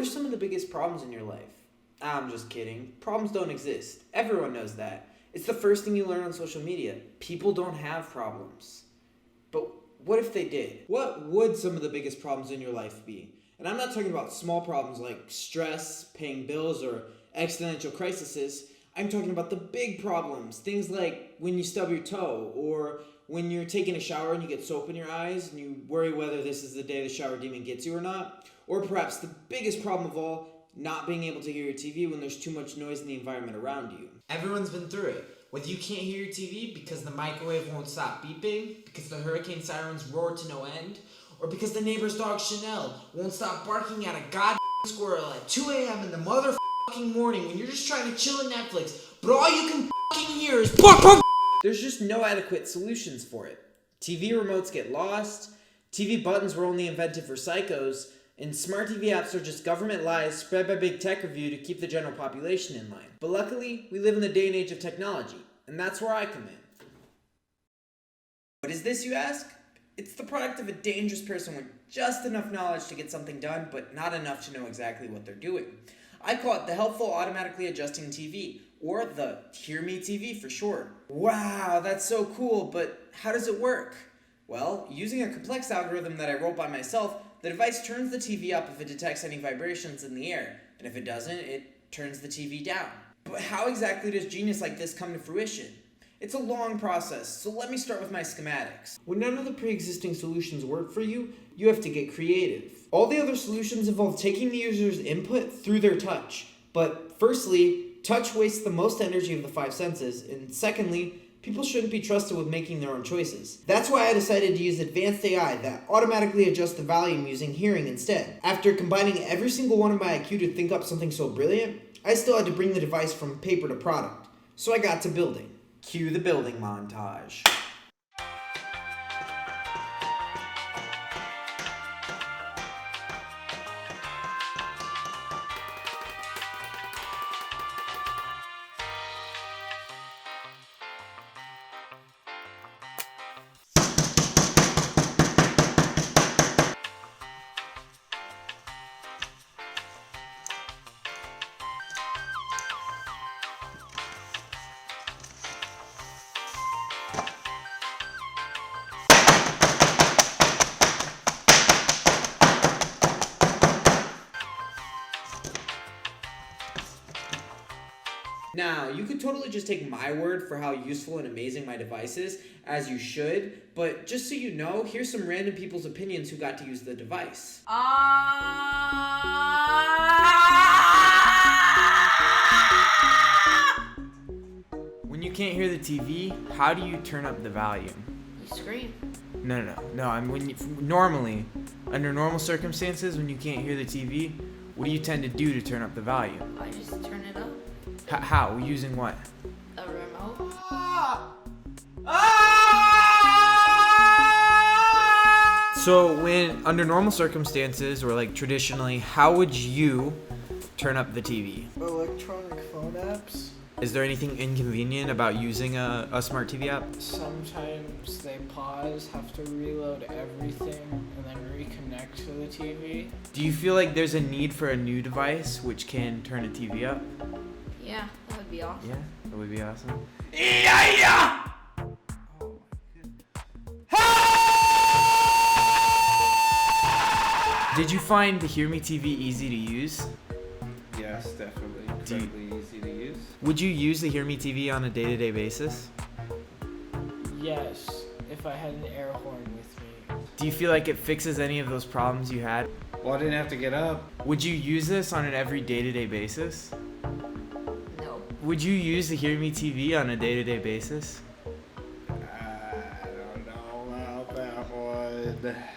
What are some of the biggest problems in your life? I'm just kidding. Problems don't exist. Everyone knows that. It's the first thing you learn on social media. People don't have problems. But what if they did? What would some of the biggest problems in your life be? And I'm not talking about small problems like stress, paying bills, or existential crises. I'm talking about the big problems. Things like when you stub your toe, or when you're taking a shower and you get soap in your eyes and you worry whether this is the day the shower demon gets you or not. Or perhaps the biggest problem of all, not being able to hear your TV when there's too much noise in the environment around you. Everyone's been through it. Whether you can't hear your TV because the microwave won't stop beeping, because the hurricane sirens roar to no end, or because the neighbor's dog Chanel won't stop barking at a goddamn squirrel at 2 a.m. in the motherfucking morning when you're just trying to chill at Netflix, but all you can fucking hear is bark, bark. There's just no adequate solutions for it. TV remotes get lost, TV buttons were only invented for psychos, and smart TV apps are just government lies spread by big tech review to keep the general population in line. But luckily, we live in the day and age of technology, and that's where I come in. What is this, you ask? It's the product of a dangerous person with just enough knowledge to get something done, but not enough to know exactly what they're doing. I call it the helpful automatically adjusting TV, or the Hear Me TV for short. Wow, that's so cool, but how does it work? Well, using a complex algorithm that I wrote by myself, the device turns the TV up if it detects any vibrations in the air, and if it doesn't, it turns the TV down. But how exactly does genius like this come to fruition? It's a long process, so let me start with my schematics. When none of the pre-existing solutions work for you, you have to get creative. All the other solutions involve taking the user's input through their touch. But firstly, touch wastes the most energy of the five senses, and secondly, people shouldn't be trusted with making their own choices. That's why I decided to use advanced AI that automatically adjusts the volume using hearing instead. After combining every single one of my IQ to think up something so brilliant, I still had to bring the device from paper to product. So I got to building. Cue the building montage. Now, you could totally just take my word for how useful and amazing my device is, as you should, but just so you know, here's some random people's opinions who got to use the device. When you can't hear the TV, how do you turn up the volume? You scream. No. I mean, normally, under normal circumstances, when you can't hear the TV, what do you tend to do to turn up the volume? I just turn it up. How? Using what? A remote. So when, under normal circumstances, or like traditionally, how would you turn up the TV? Electronic phone apps. Is there anything inconvenient about using a smart TV app? Sometimes they pause, have to reload everything, and then reconnect to the TV. Do you feel like there's a need for a new device which can turn a TV up? Yeah, that would be awesome. Yeah, that would be awesome. Did you find the Hear Me TV easy to use? Yes, definitely. Incredibly easy to use. Would you use the Hear Me TV on a day-to-day basis? Yes, if I had an air horn with me. Do you feel like it fixes any of those problems you had? Well, I didn't have to get up. Would you use this on an every day-to-day basis? No. Would you use the Hear Me TV on a day-to-day basis? I don't know about that one.